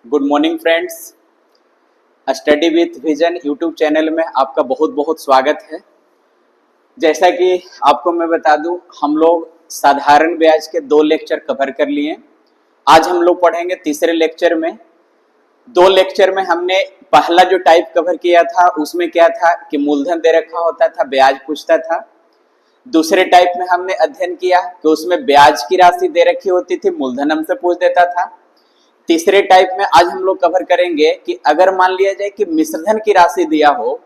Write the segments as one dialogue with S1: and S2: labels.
S1: Good morning friends. Study with vision YouTube channel में आपका बहुत बहुत स्वागत है। जैसा कि आपको मैं बता दूं, हम लोग साधारण ब्याज के 2 लेक्चर कवर कर लिए। आज हम लोग पढ़ेंगे तीसरे लेक्चर में। 2 लेक्चर में हमने पहला जो टाइप कवर किया था उसमें क्या था कि मूलधन दे रखा होता था, ब्याज पूछता था। दूसरे टाइप में हमने अध्ययन किया कि उसमें ब्याज की राशि दे रखी होती थी, मूलधन हमसे पूछ देता था। तीसरे टाइप में आज हम लोग कवर करेंगे कि अगर मान लिया जाए कि मिश्रधन की राशि दिया हो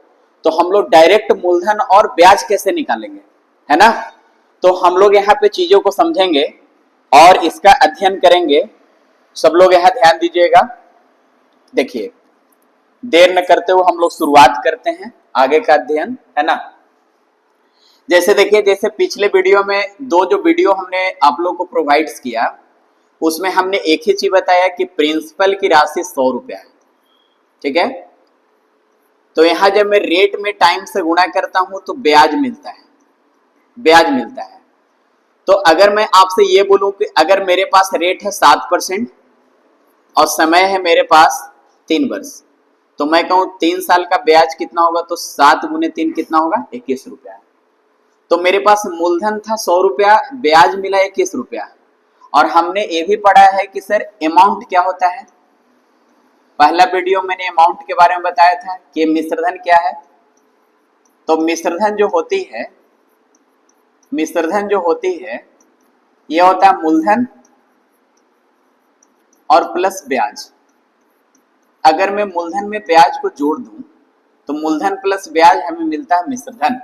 S1: तो हम लोग डायरेक्ट मूलधन और ब्याज कैसे निकालेंगे, है ना। तो हम लोग यहाँ पे चीजों को समझेंगे और इसका अध्ययन करेंगे। सब लोग यहाँ ध्यान दीजिएगा। देखिए, देर न करते हुए हम लोग शुरुआत करते हैं आगे का अध्ययन, है ना। जैसे देखिए, जैसे पिछले वीडियो में जो वीडियो हमने आप लोग को प्रोवाइड्स किया उसमें हमने एक ही चीज बताया कि प्रिंसिपल की राशि 100 रुपया है, ठीक है। तो यहां जब मैं रेट में टाइम से गुणा करता हूं तो ब्याज मिलता है। तो अगर मैं आपसे ये बोलूं कि अगर मेरे पास रेट है 7% और समय है मेरे पास 3 वर्ष, तो मैं कहूं 3 साल का ब्याज कितना होगा, तो 7 गुने 3 कितना होगा, 21 रुपया। तो मेरे पास मूलधन था 100 रुपया, ब्याज मिला 21 रुपया। और हमने ये भी पढ़ा है कि सर अमाउंट क्या होता है। पहला वीडियो मैंने अमाउंट के बारे में बताया था कि मिश्रधन क्या है। तो मिश्रधन जो होती है ये होता है मूलधन और प्लस ब्याज। अगर मैं मूलधन में ब्याज को जोड़ दूं तो मूलधन प्लस ब्याज हमें मिलता है मिश्रधन।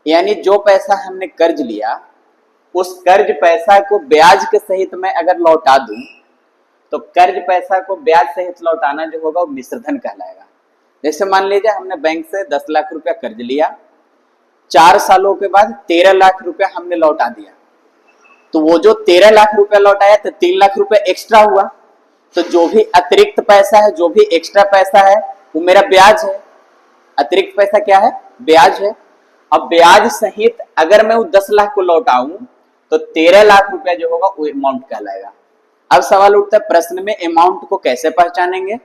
S1: यानी जो पैसा हमने कर्ज लिया उस कर्ज पैसा को ब्याज के सहित मैं अगर लौटा दूं तो कर्ज पैसा को ब्याज सहित लौटाना जो होगा वो मिश्रधन कहलाएगा। जैसे मान लीजिए हमने बैंक से 10 लाख रुपया कर्ज लिया, 4 सालों के बाद 13 लाख रुपया हमने लौटा दिया। तो वो जो 13 लाख रुपया लौटाया तो 3 लाख रुपया एक्स्ट्रा हुआ। तो जो भी अतिरिक्त पैसा है, जो भी एक्स्ट्रा पैसा है वो मेरा ब्याज है। अतिरिक्त पैसा क्या है, ब्याज है। अब ब्याज सहित अगर मैं वो 10 लाख को लौटाऊं तो 13 लाख रुपया जो होगा वो अमाउंट कहलाएगा। अब सवाल उठता है प्रश्न में अमाउंट को कैसे पहचानेंगे।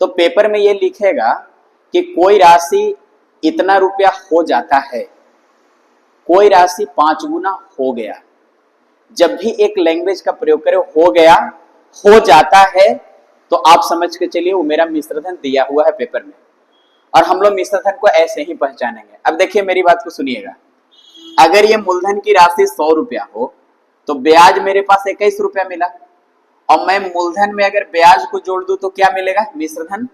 S1: तो पेपर में ये लिखेगा कि कोई राशि इतना रुपया हो जाता है, कोई राशि 5 गुना हो गया। जब भी एक लैंग्वेज का प्रयोग करें हो गया, हो जाता है, तो आप समझ के चलिए वो मेरा मिश्रधन दिया हुआ है पेपर में। और हम लोग मिश्रधन को ऐसे ही पहचानेंगे। अब देखिए मेरी बात को सुनिएगा। अगर ये मूलधन की राशि 100 रुपया हो तो ब्याज मेरे पास 21 रुपया मिला, और मैं मूलधन में अगर ब्याज को जोड़ दूं तो क्या मिलेगा, मिश्रधन।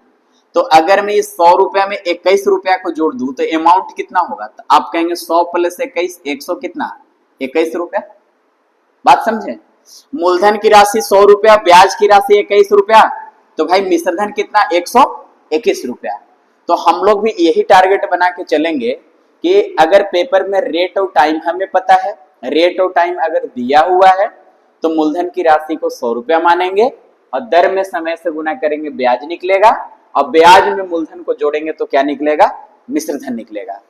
S1: तो अगर मैं इस 100 रुपया में 21 रुपया को जोड़ दूं तो अमाउंट कितना होगा, तो आप कहेंगे 100 प्लस 21, 100 कितना, 21 रुपया। बात समझे, मूलधन की राशि 100 रुपया, ब्याज की राशि 21 रुपया, तो भाई मिश्रधन कितना, 121 रुपया। तो हम लोग भी यही टारगेट बना के चलेंगे कि अगर पेपर में रेट ऑफ टाइम हमें पता है, रेट ऑफ टाइम अगर दिया हुआ है तो मूलधन की राशि को 100 रुपया मानेंगे और दर में समय से गुना करेंगे, ब्याज निकलेगा। और ब्याज में मूलधन को जोड़ेंगे तो क्या निकलेगा, मिश्रधन निकलेगा।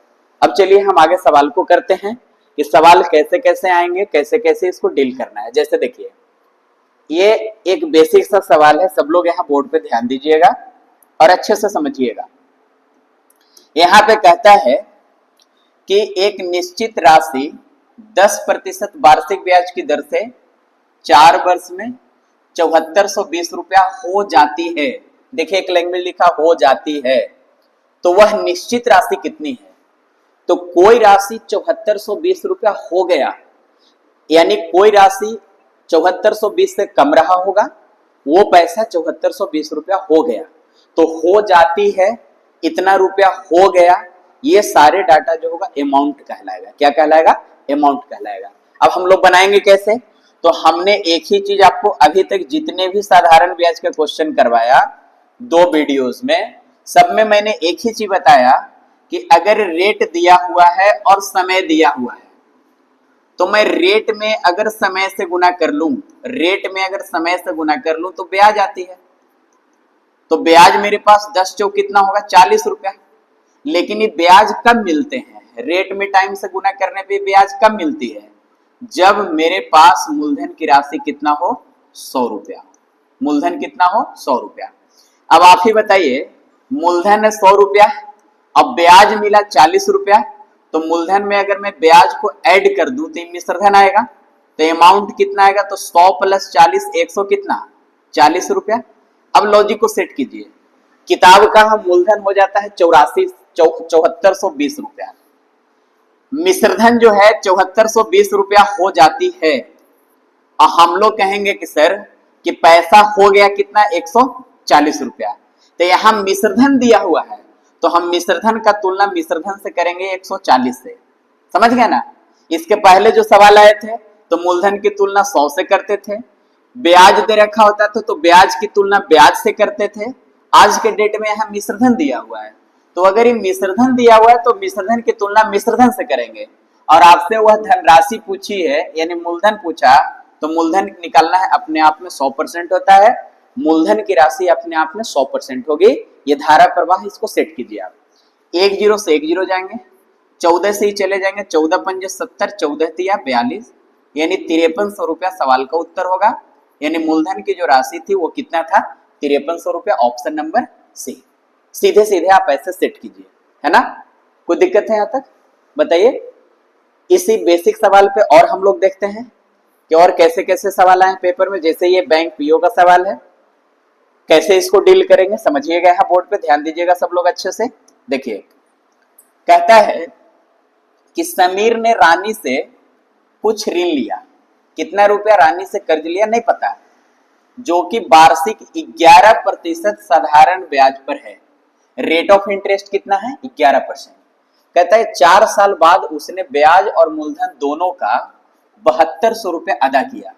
S1: अब चलिए हम आगे सवाल को करते हैं कि सवाल कैसे कैसे आएंगे, कैसे कैसे इसको डील करना है। जैसे देखिए, ये एक बेसिक सा सवाल है, सब लोग यहाँ बोर्ड पे ध्यान दीजिएगा और अच्छे से समझिएगा। यहाँ पे कहता है कि एक निश्चित राशि 10% वार्षिक ब्याज की दर से 4 वर्ष में 7420 रुपया हो जाती है। देखिए एक लैंग्वेज लिखा हो जाती है, तो वह निश्चित राशि कितनी है। तो कोई राशि 7420 रुपया हो गया, यानी कोई राशि 7420 से कम रहा होगा, वो पैसा 7420 रुपया हो गया। तो हो जाती है, इतना रुपया हो गया, ये सारे डाटा जो होगा अमाउंट कहलाएगा। क्या कहलाएगा, अमाउंट कहलाएगा। अब हम लोग बनाएंगे कैसे, तो हमने एक ही चीज आपको अभी तक जितने भी साधारण ब्याज का क्वेश्चन करवाया 2 वीडियोस में, सब में मैंने एक ही चीज बताया कि अगर रेट दिया हुआ है और समय दिया हुआ है तो मैं रेट में अगर समय से गुना कर लूं, तो ब्याज आती है। तो ब्याज मेरे पास 10 चौक कितना होगा, 40 रुपया। लेकिन ये ब्याज कब मिलते हैं, रेट में टाइम से गुना करने पे ब्याज कब मिलती है, जब मेरे पास मूलधन की राशि कितना हो, 100 रुपया। मूलधन कितना हो 100 रुपया। अब आप ही बताइए, मूलधन है 100 रुपया, अब ब्याज मिला 40 रुपया, तो मूलधन में अगर मैं ब्याज को ऐड कर दूं तो मिश्रधन आएगा, तो अमाउंट कितना आएगा, तो 100 प्लस 40 100 कितना 40 रुपया। अब लॉजिक को सेट कीजिए, किताब का हम मूलधन हो जाता है 7420 रुपया, मिश्रधन जो है 7420 रुपया हो जाती है, और हम लोग कहेंगे कि सर कि पैसा हो गया कितना 140 रुपया, तो यहां मिश्रधन दिया हुआ है, तो हम मिश्रधन का तुलना मिश्रधन से करेंगे 140 से, समझ गए ना। इसके पहले जो सवाल आए थे तो मूलधन की तुलना 100 से करते थे, ब्याज दे रखा होता था तो ब्याज की तुलना ब्याज से करते थे। आज के डेट में यहाँ मिश्रधन दिया हुआ है, तो अगर ये मिश्रधन दिया हुआ है तो मिश्रधन की तुलना मिश्रधन से करेंगे, और आपसे वह धनराशि पूछी है यानी मूलधन पूछा, तो मूलधन निकालना है अपने आप में 100% होता है, मूलधन की राशि अपने आप में 100% होगी। ये धारा प्रवाह, इसको सेट कीजिए आप, 10 से 10 जाएंगे, 14 से ही चले जाएंगे, 14 पंजे 70, 14 तिया 42, यानी 5300 रुपया सवाल का उत्तर होगा। यानी मूलधन की जो राशि थी वो कितना था 5300 रुपया, ऑप्शन नंबर सी। सीधे सीधे आप ऐसे सेट कीजिए, है ना। कोई दिक्कत है यहाँ तक बताइए। इसी बेसिक सवाल पे और हम लोग देखते हैं कि और कैसे कैसे सवाल आए पेपर में। जैसे ये बैंक पीओ का सवाल है, कैसे इसको डील करेंगे समझिएगा, यहाँ बोर्ड पे ध्यान दीजिएगा सब लोग अच्छे से। देखिए, कहता है कि समीर ने रानी से कुछ ऋण लिया, कितना रुपया रानी से कर्ज लिया नहीं पता, जो कि वार्षिक 11% साधारण ब्याज पर है। रेट ऑफ इंटरेस्ट कितना है 11%। कहता है 4 साल बाद उसने ब्याज और मूलधन दोनों का 7200 रुपया अदा किया,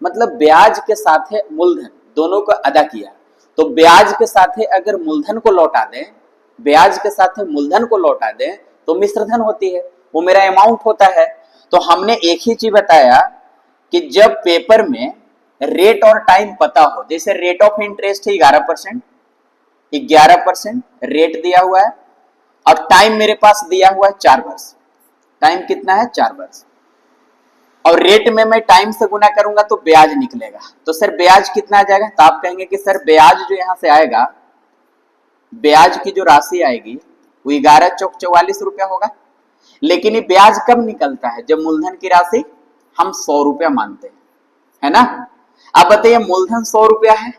S1: मतलब ब्याज के साथ है मूलधन दोनों को अदा किया। तो ब्याज के साथ है अगर मूलधन को लौटा दें, ब्याज के साथ है मूलधन को लौटा दें तो मिश्रधन होती है, वो मेरा अमाउंट होता है। तो हमने एक ही चीज बताया कि जब पेपर में रेट और टाइम पता हो, जैसे रेट ऑफ इंटरेस्ट है 11% रेट दिया हुआ है, और टाइम मेरे पास दिया हुआ है 4 वर्ष, टाइम कितना है 4 वर्ष, और रेट में मैं टाइम से गुना करूंगा तो ब्याज निकलेगा। तो सर ब्याज कितना आ जाएगा, तो आप कहेंगे कि सर ब्याज जो यहां से आएगा, ब्याज की जो राशि आएगी वो 11 चौक 44 रुपया होगा। लेकिन ये ब्याज कब निकलता है, जब मूलधन की राशि हम 100 रुपया मानते हैं, है ना। अब बताइए मूलधन 100 रुपया है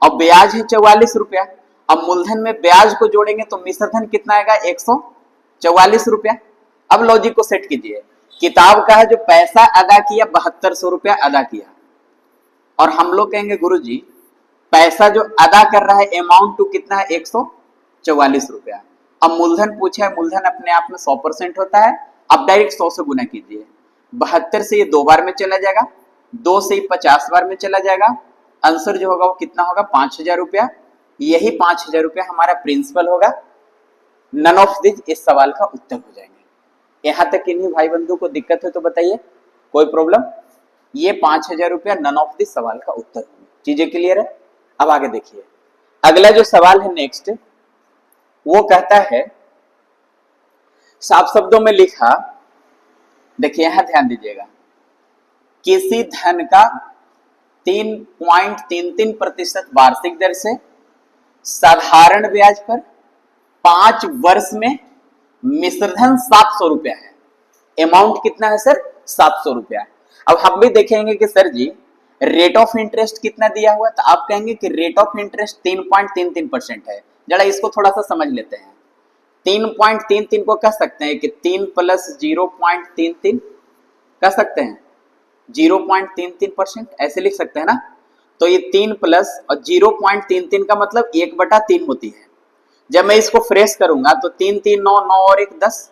S1: और ब्याज है 44 रुपया, अब मूलधन में ब्याज को जोड़ेंगे तो मिश्रधन कितना आएगा 144 रुपया। अब लॉजिक को सेट कीजिए, किताब का है जो पैसा अदा किया 7200 रुपया अदा किया, और हम लोग कहेंगे गुरुजी पैसा जो अदा कर रहा है अमाउंट टू कितना है 144 रुपया। अब मूलधन पूछा है, मूलधन अपने आप में 100% होता है। अब डायरेक्ट 100 से गुना कीजिए, 72 से ये 2 बार में चला जाएगा, 2 से 50 बार में चला जाएगा, आंसर जो होगा वो कितना होगा 5000 रुपया। यही 5000 रुपया हमारा प्रिंसिपल होगा। नन ऑफ दिस इस सवाल का उत्तर हो जाएंगे। यहां तक इन्हीं भाई बंधु को दिक्कत है तो बताइए, कोई प्रॉब्लम। ये 5000 रुपया नन ऑफ दिस सवाल का उत्तर होंगे। चीजें क्लियर है। अब आगे देखिए, अगला जो सवाल है नेक्स्ट, वो कहता है, साफ शब्दों में लिखा, देखिए यहां ध्यान दीजिएगा, किसी धन का 3.33% वार्षिक दर से साधारण ब्याज पर 5 वर्ष में मिश्रधन 700 रुपया है। अमाउंट कितना है सर 700 रुपया। अब हम भी देखेंगे कि sir ji rate of interest कितना दिया हुआ है, तो आप कहेंगे कि रेट ऑफ इंटरेस्ट 3.33% है। जरा इसको थोड़ा सा समझ लेते हैं। 3.33 को कह सकते हैं कि 3 प्लस 0.33 कह सकते हैं 0.33%, ऐसे लिख सकते हैं ना। तो ये 3 प्लस और 0.33 का मतलब 1/3 होती है। जब मैं इसको फ्रेश करूंगा तो 3 3 9 9 और 1 10,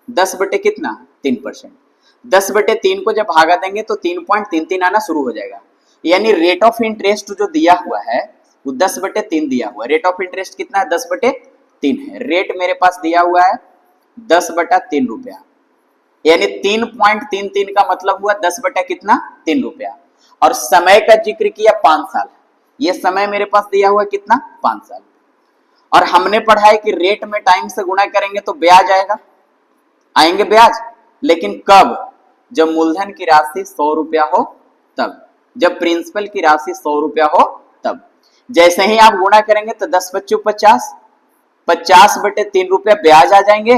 S1: 10 बटे कितना 3%, 10/3 को जब भागा देंगे तो 3.33 आना शुरू हो जाएगा। यानी रेट ऑफ इंटरेस्ट जो दिया हुआ है वो 10/3 दिया हुआ है। रेट ऑफ इंटरेस्ट कितना है 10/3 है। रेट मेरे पास दिया हुआ है 10/3 रुपया, यानी 3.33 का मतलब हुआ 10 बटा कितना 3 रुपया। और समय का जिक्र किया 5 साल, ये समय मेरे पास दिया हुआ कितना 5 साल। और हमने पढ़ा है कि रेट में टाइम से गुणा करेंगे तो ब्याज आएगा, आएंगे ब्याज, लेकिन कब, जब मूलधन की राशि 100 रुपया हो तब, जब प्रिंसिपल की राशि 100 रुपया हो तब जैसे ही आप गुणा करेंगे तो 10 बच्चों 50, 50/3 रुपया ब्याज आ जाएंगे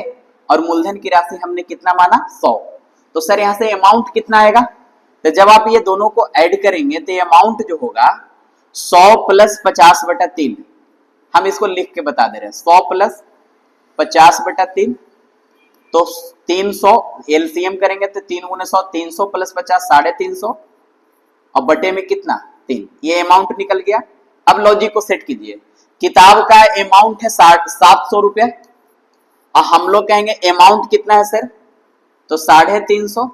S1: और मूलधन की राशि हमने कितना माना 100। तो सर यहां से अमाउंट कितना आएगा, तो जब आप ये दोनों को ऐड करेंगे तो अमाउंट जो होगा 100 + 50/3, हम इसको लिख के बता दे रहे हैं 100 + 50/3, तो 300 एलसीएम करेंगे तो 3 × 100 300 + 50 350 और बटे में कितना 3, ये अमाउंट निकल गया। अब लॉजिक को सेट कीजिए, किताब का अमाउंट है 700 रुपया और हम लोग कहेंगे अमाउंट कितना है सर, तो 350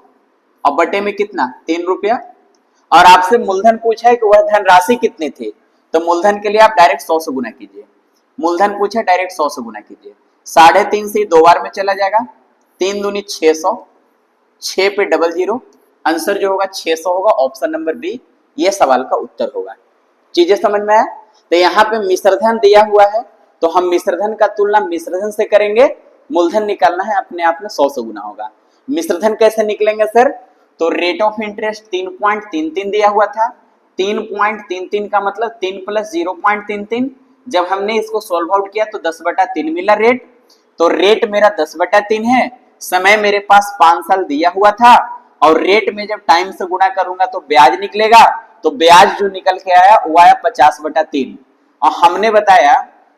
S1: और बटे में कितना 3 रुपया, और आपसे मूलधन पूछा है कि वह धनराशि कितनी थी, तो मूलधन के लिए आप डायरेक्ट 100 से गुना कीजिए। मूलधन पूछा डायरेक्ट 100 से गुना कीजिए। 350 से 2 बार में चला जाएगा, 3 दूनी 600, 6 पे 00, आंसर जो होगा 600 होगा। ऑप्शन नंबर बी ये सवाल का उत्तर होगा। चीजें समझ में आया। तो यहाँ पे मिश्रधन दिया हुआ है तो हम मिश्रधन का तुलना मिश्रधन से करेंगे, मूलधन निकालना है अपने आप में 100 से गुना होगा। मिश्रधन कैसे निकलेंगे सर, तो रेट ऑफ इंटरेस्ट 3.33 दिया हुआ था, 3.33 का मतलब 3 + 0.33, जब हमने इसको सोल्व आउट किया तो 10/3 मिला रेट, तो रेट मेरा 10/3 है, समय मेरे पास 5 साल दिया हुआ था और रेट में जब टाइम से गुणा करूंगा तो ब्याज निकलेगा, तो ब्याज जो निकल के आया वो आया 50/3। और हमने बताया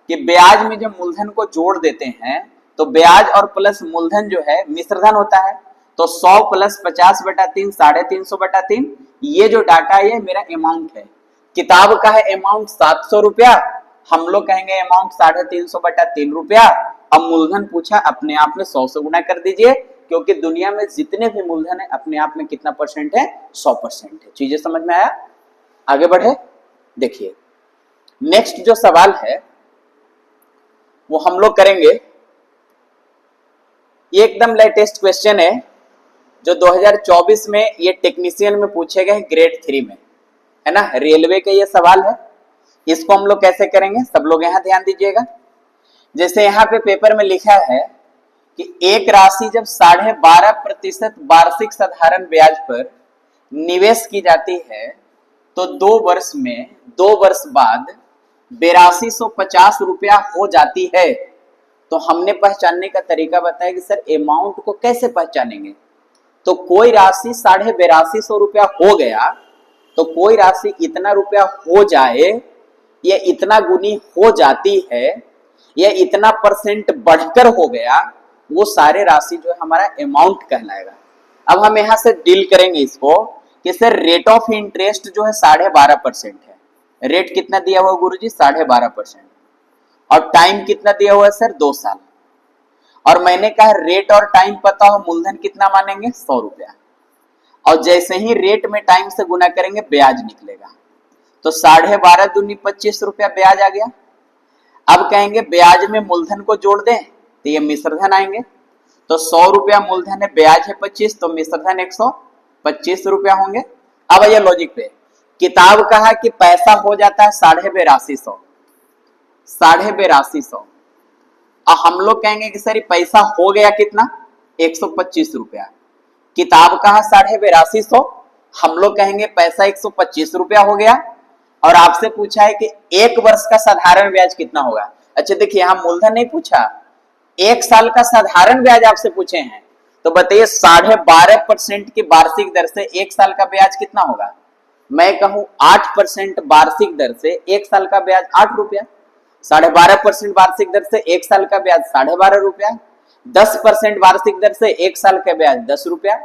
S1: कि ब्याज में जब मूलधन को जोड़ देते हैं तो ब्याज और प्लस मूलधन जो है मिश्रधन होता है, तो 100 + 50/3 350/3, ये जो डाटा है ये मेरा अमाउंट है। किताब का है अमाउंट 700 रुपया, हम लोग कहेंगे अमाउंट 350/3 रुपया। अब मूलधन पूछा अपने आप में 100 से गुना कर दीजिए, क्योंकि दुनिया में जितने भी मूलधन है अपने आप में कितना परसेंट है, 100% है। चीजें समझ में आया, आगे बढ़े। देखिए नेक्स्ट जो सवाल है वो हम लोग करेंगे, ये एकदम लेटेस्ट क्वेश्चन है जो 2024 में ये टेक्नीशियन में पूछे गए ग्रेड 3 में, है ना, रेलवे का ये सवाल है। इसको हम लोग कैसे करेंगे, सब लोग यहाँ ध्यान दीजिएगा। जैसे यहाँ पे पेपर में लिखा है कि एक राशि जब 12.5% वार्षिक साधारण ब्याज पर निवेश की जाती है तो 2 वर्ष बाद 8250 रुपया हो जाती है, तो हमने पहचानने का तरीका बताया कि सर अमाउंट को कैसे पहचानेंगे। तो कोई राशि 8250 रुपया हो गया, तो कोई राशि इतना रुपया हो जाए, या इतना गुनी हो जाती है, या इतना परसेंट बढ़कर हो गया, वो सारे राशि जो है हमारा अमाउंट कहलाएगा। अब हम यहां से डील करेंगे इसको कि सर रेट ऑफ इंटरेस्ट जो है 12.5% है। रेट कितना दिया हुआ गुरुजी, 12.5%, और टाइम कितना दिया हुआ है सर, 2 साल। और मैंने कहा रेट और टाइम पता हो, मूलधन कितना मानेंगे 100 रुपया, और जैसे ही रेट में टाइम से गुना करेंगे ब्याज निकलेगा, तो 12.5 दूनी 25 रुपया ब्याज आ गया। अब कहेंगे ब्याज में मूलधन को जोड़ दें तो ये मिश्रधन आएंगे, तो 100 रुपया मूलधन है, ब्याज है 25, तो मिश्रधन 125 रुपया होंगे। अब ये लॉजिक पे, किताब कहा कि पैसा हो जाता है 8250, 8250, और हम लोग कहेंगे कि सर पैसा हो गया कितना, 125 रुपया। किताब कहा 8250, हम लोग कहेंगे पैसा 125 रुपया हो गया, और आपसे पूछा है कि 1 वर्ष का साधारण ब्याज कितना होगा। अच्छा देखिए यहां मूलधन नहीं पूछा, 1 साल का साधारण ब्याज आपसे पूछे हैं, तो बताइए 12.5% की वार्षिक दर से 1 साल का ब्याज कितना होगा। मैं कहूं 8% वार्षिक दर से 1 साल का ब्याज 8 रुपया, 12.5% वार्षिक दर से 1 साल का ब्याज 12.5 रुपया, 10% वार्षिक दर से 1 साल का ब्याज 10 रुपया,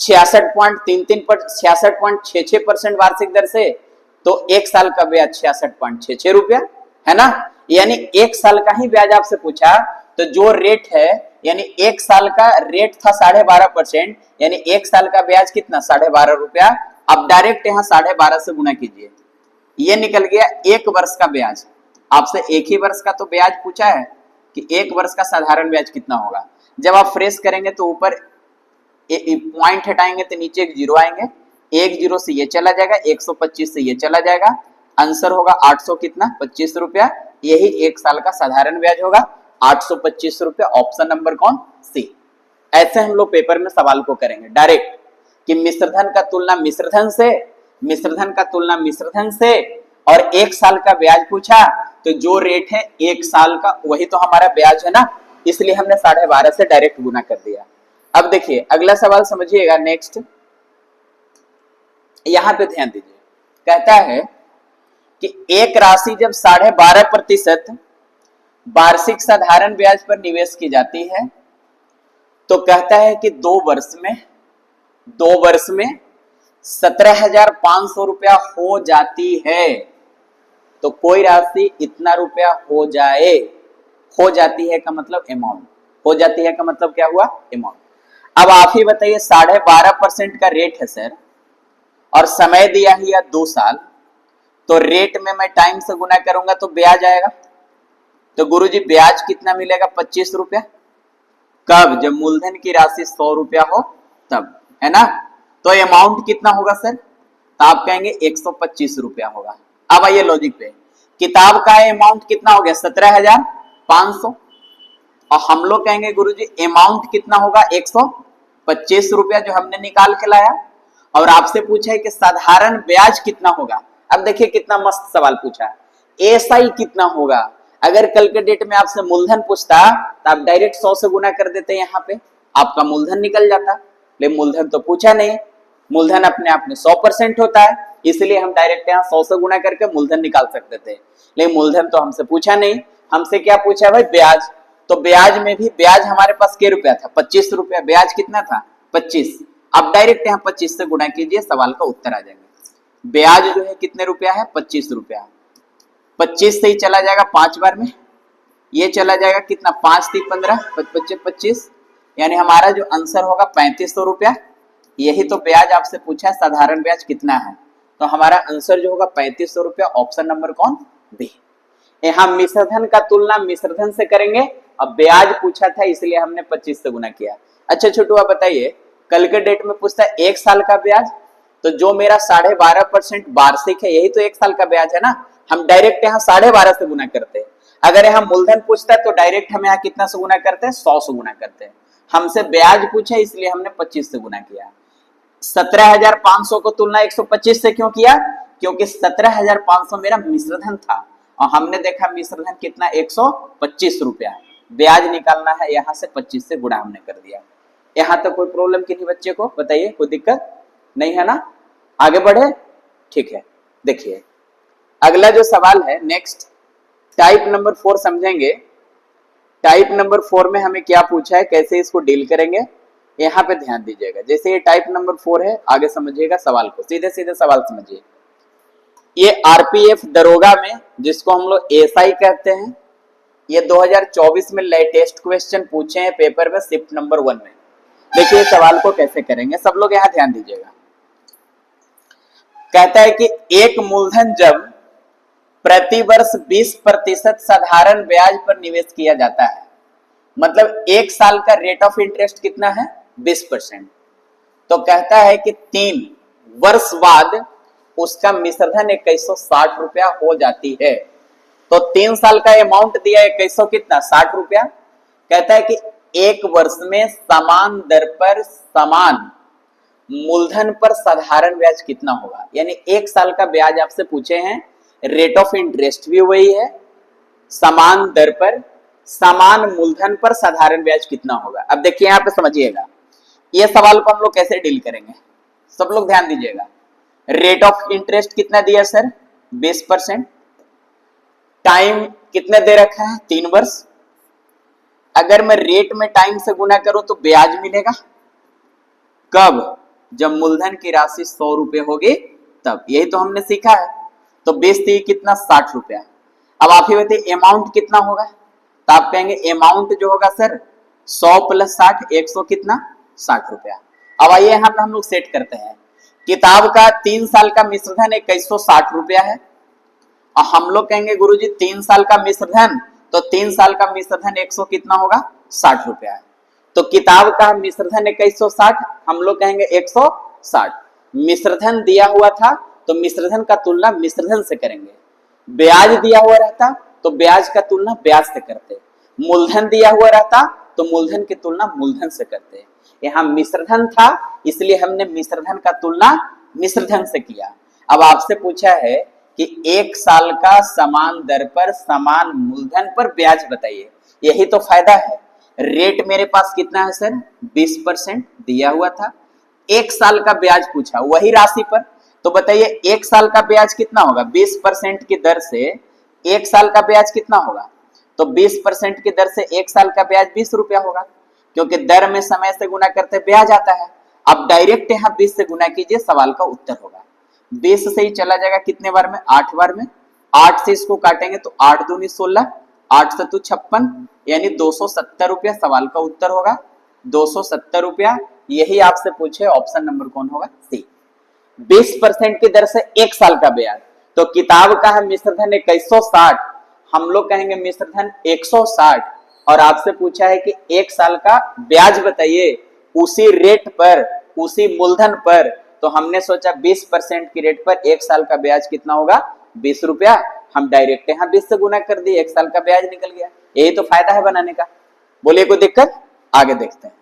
S1: 66.66% वार्षिक दर से तो 1 साल का ब्याज 66.66 रुपया, है ना। यानी 1 साल का ही ब्याज आपसे पूछा, तो जो रेट है यानी 1 साल का रेट था 12.5%, यानी 1 साल का ब्याज कितना 12.5 रुपया। अब डायरेक्ट यहाँ 12.5 से गुना कीजिए, ये निकल गया 1 वर्ष का ब्याज। आपसे 1 ही वर्ष का तो ब्याज पूछा है कि 1 वर्ष का साधारण ब्याज कितना होगा। जब आप फ्रेश करेंगे तो ऊपर पॉइंट हटाएंगे तो नीचे एक जीरो आएंगे, 1 जीरो से ये चला जाएगा, 125 से ये चला जाएगा, आंसर होगा 800 कितना 25 रुपया। यही 1 साल का साधारण ब्याज होगा 825 रुपया। ऑप्शन नंबर कौन, सी। ऐसे हम लोग पेपर में सवाल को करेंगे डायरेक्ट कि मिश्रधन का तुलना मिश्रधन से, मिश्रधन का तुलना मिश्रधन से, और 1 साल का ब्याज पूछा, तो जो रेट है 1 साल का वही तो हमारा ब्याज है ना, इसलिए हमने 12.5 से डायरेक्ट गुना कर दिया। अब देखिए अगला सवाल समझिएगा नेक्स्ट, यहां पे ध्यान दीजिए। कहता है कि एक राशि जब 12.5% वार्षिक साधारण ब्याज पर निवेश की जाती है, तो कहता है कि 2 वर्ष में 17,500 रुपया हो जाती है। तो कोई राशि इतना रुपया हो जाती है का मतलब अमाउंट, हो जाती है का मतलब क्या हुआ, अमाउंट। अब आप ही बताइए 12.5% का रेट है सर, और समय दिया है 2 साल, तो रेट में मैं टाइम से गुना करूंगा तो ब्याज आएगा। तो गुरुजी ब्याज कितना मिलेगा, 25 रुपया। कब, जब मूलधन की राशि 100 रुपया हो तब, है ना। तो अमाउंट कितना होगा सर, तो आप कहेंगे 125 रुपया होगा। अब आइए लॉजिक पे, किताब का अमाउंट कितना हो गया, 17,500, और हम लोग कहेंगे गुरुजी अमाउंट कितना होगा, 125 रुपया जो हमने निकाल के लाया। और आपसे पूछा है कि साधारण ब्याज कितना होगा। अब देखिए कितना मस्त सवाल पूछा है, एसआई कितना होगा। अगर कल के डेट में आपसे मूलधन पूछता तो आप डायरेक्ट 100 से गुना कर देते, यहाँ पे आपका मूलधन निकल जाता, लेकिन मूलधन तो पूछा नहीं। मूलधन अपने आप में 100% होता है, इसलिए हम डायरेक्ट यहाँ 100 से गुना करके मूलधन निकाल सकते थे, लेकिन मूलधन तो हमसे पूछा नहीं। हमसे क्या पूछा है भाई, ब्याज। तो ब्याज में भी ब्याज हमारे पास क्या रुपया था, 25 रुपया। ब्याज कितना था, 25। अब डायरेक्ट यहाँ 25 से गुणा कीजिए, सवाल का उत्तर आ जाएगा। ब्याज जो है कितने रुपया है, 25 रुपया। 25 से ही चला जाएगा 5 बार में, ये चला जाएगा कितना, 5 3 15, 25, यानी हमारा जो आंसर होगा 3500 रुपया। यही तो ब्याज आपसे पूछा है, साधारण ब्याज कितना है, तो हमारा आंसर जो होगा 3500 रुपया। ऑप्शन नंबर कौन, बी। यहाँ मिश्रधन का तुलना मिश्रधन से करेंगे, अब ब्याज पूछा था इसलिए हमने 25 से गुना किया। अच्छा छोटू आप बताइए, कल के डेट में पूछता है 1 साल का ब्याज, तो जो मेरा 12.5% वार्षिक है यही तो 1 साल का ब्याज है ना, हम डायरेक्ट यहाँ 12.5 से गुना करते हैं। अगर यहाँ मूलधन पूछता है तो डायरेक्ट हम यहाँ कितना से गुना करते हैं, 100 से गुना करते हैं। हमसे ब्याज पूछा इसलिए हमने 25 से गुना किया। 17,500 को तुलना 125 से क्यों किया, क्योंकि 17,500 मेरा मिश्रधन था, और हमने देखा मिश्रधन कितना, 125 रुपया। ब्याज निकालना है, यहाँ से 25 से गुणा हमने कर दिया। यहाँ तक कोई प्रॉब्लम किसी बच्चे को बताइए, कोई दिक्कत नहीं है ना, आगे बढ़े, ठीक है। देखिए अगला जो सवाल है नेक्स्ट, टाइप नंबर 4 समझेंगे। टाइप नंबर 4 में हमें क्या पूछा है, कैसे इसको डील करेंगे, यहाँ पे ध्यान दीजिएगा। जैसे ये टाइप नंबर 4 है, आगे समझिएगा सवाल को, सीधे सीधे सवाल समझिए। ये आरपीएफ दरोगा में, जिसको हम लोग एसआई कहते हैं, ये 2024 में लेटेस्ट क्वेश्चन पूछे हैं पेपर में शिफ्ट नंबर 1 में। देखिए सवाल को कैसे करेंगे, सब लोग यहाँ ध्यान दीजिएगा। कहता है कि एक मूलधन जब प्रति वर्ष 20% साधारण ब्याज पर निवेश किया जाता है, मतलब 1 साल का रेट ऑफ इंटरेस्ट कितना है, 20%, तो कहता है कि 3 वर्ष बाद उसका मिश्रधन 2160 रुपया हो जाती है। तो 3 साल का अमाउंट दिया 2100 कितना, 60 रुपया। कहता है कि 1 वर्ष में समान दर पर समान मूलधन पर साधारण ब्याज कितना होगा। यानी 1 साल का ब्याज आपसे पूछे हैं, रेट ऑफ इंटरेस्ट भी वही है, समान दर पर समान मूलधन पर साधारण ब्याज कितना होगा। अब देखिए यहाँ पे समझिएगा, ये सवाल को हम लोग कैसे डील करेंगे, सब लोग ध्यान दीजिएगा। रेट ऑफ इंटरेस्ट कितना दिया सर, 20%। टाइम कितने दे रखा है, 3 वर्ष। अगर मैं रेट में टाइम से गुना करूं तो ब्याज मिलेगा, कब, जब मूलधन की राशि 100 रुपए होगी तब, यही तो हमने सीखा है। तो 20 कितना, 60 रुपया। अब आप ही बताइए अमाउंट कितना होगा, तो आप कहेंगे अमाउंट जो होगा सर 100 + 60, 100 कितना, 60 रुपया। अब आइए यहाँ पे हम लोग सेट करते हैं, किताब का 3 साल का मिश्रधन 2160 रुपया है, और हम लोग कहेंगे गुरुजी 3 साल का मिश्रधन, तो 3 साल का मिश्रधन 100 कितना होगा, 60 रुपया है। तो किताब का मिश्रधन 2160, हम लोग कहेंगे 160। मिश्रधन दिया हुआ था तो मिश्रधन का तुलना मिश्रधन से करेंगे। ब्याज दिया हुआ रहता तो ब्याज का तुलना ब्याज से करते। मूलधन दिया हुआ रहता तो मूलधन की तुलना मूलधन से करते। यहाँ मिश्रधन था इसलिए हमने मिश्रधन का तुलना मिश्रधन से किया। अब आपसे पूछा है कि एक साल का समान दर पर समान मूलधन पर ब्याज बताइए। यही तो फायदा है। रेट मेरे पास कितना है सर, 20% दिया हुआ था, एक साल का ब्याज पूछा वही राशि पर, तो बताइए एक साल का ब्याज कितना होगा, 20% की दर से एक साल का ब्याज कितना होगा, तो 20% की दर से एक साल का ब्याज 20 रुपया होगा, क्योंकि दर में समय से गुना करते ब्याज आता है। अब डायरेक्ट यहाँ 20 से गुना कीजिए, सवाल का उत्तर होगा 20 से ही चला जाएगा कितने बार में, 8 बार में, 8 से इसको काटेंगे तो 8 दूनी 16, 8 से 56, यानी 270 रुपया सवाल का उत्तर होगा, 270 रुपया। यही आपसे पूछे, ऑप्शन नंबर कौन होगा, सी। 20% की दर से एक साल का ब्याज, तो किताब का है मिश्र धन 2160, हम लोग कहेंगे मिश्र धन 160, और आपसे पूछा है कि एक साल का ब्याज बताइए उसी रेट पर, उसी मूलधन पर, तो हमने सोचा 20% की रेट पर एक साल का ब्याज कितना होगा, 20 रुपया। हम डायरेक्ट यहाँ 20 से गुना कर दिए, एक साल का ब्याज निकल गया। यही तो फायदा है बनाने का। बोलिए कोई दिक्कत, आगे देखते हैं।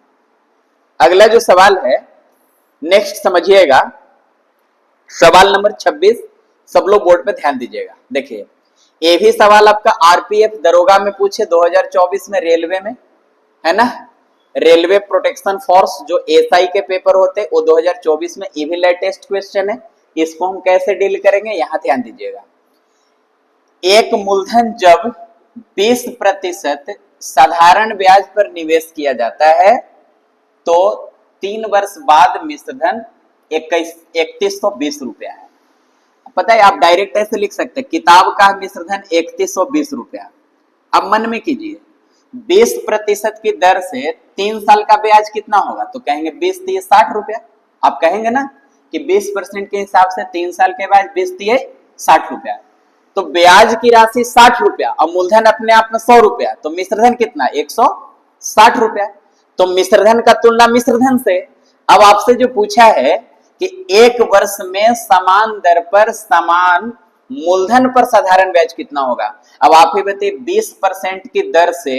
S1: अगला जो सवाल है नेक्स्ट समझिएगा, सवाल नंबर 26, सब लोग बोर्ड पे ध्यान दीजिएगा। देखिए ये भी सवाल आपका आरपीएफ दरोगा में पूछे 2024 में, रेलवे में है ना, रेलवे प्रोटेक्शन फोर्स जो एसआई के पेपर होते हैं वो 2024 में, ये भी लेटेस्ट क्वेश्चन है। इसको हम कैसे डील करेंगे, यहां ध्यान दीजिएगा। एक मूलधन जब 20% साधारण ब्याज पर निवेश किया जाता है तो 3 वर्ष बाद मिश्रधन 3120 रुपया है। पता है आप डायरेक्ट ऐसे लिख सकते हैं, किताब का मिश्रधन 3120 रुपया। अब मन में कीजिए 20% की दर से 3 साल का ब्याज कितना होगा, तो कहेंगे 20 दिए 60 रुपया। आप कहेंगे ना कि 20% के हिसाब से 3 साल के बाद 20 दिए 60 रुपया, तो ब्याज की राशि 60 रुपया और मूलधन अपने आप में 100 रुपया, तो मिश्रधन कितना 160 रुपया। तो मिश्रधन का तुलना मिश्रधन से। अब आपसे जो पूछा है कि एक वर्ष में समान दर पर समान मूलधन पर साधारण ब्याज कितना होगा, अब आप ही बताइए 20% की दर से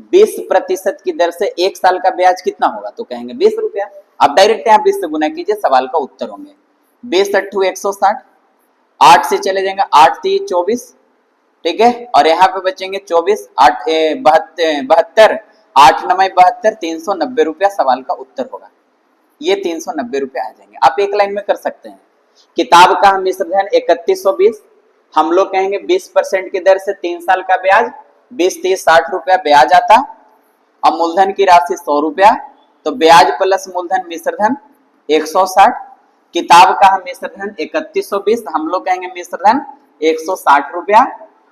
S1: 20% की दर से एक साल का ब्याज कितना होगा, तो कहेंगे 20 रुपया। आप डायरेक्ट यहाँ 20 से गुना कीजिए, सवाल का उत्तर होंगे 20 अट्ठू 160, 8 से चले जाएंगे 8 3 24, ठीक है, और यहाँ पे बचेंगे 24, 8 72, 8 9 72, 390 रुपया सवाल का उत्तर होगा। ये 390 रुपया आ जाएंगे। आप एक लाइन में कर सकते हैं, किताब का मिश्रधन 3120, हम लोग कहेंगे 20% की दर से 3 साल का ब्याज 20 30 60 रुपया ब्याज आता, और मूलधन की राशि 100 रुपया, तो ब्याज प्लस मूलधन मिश्रधन 160। किताब का मिश्रधन 3120, हम लोग कहेंगे मिश्रधन 160 रुपया,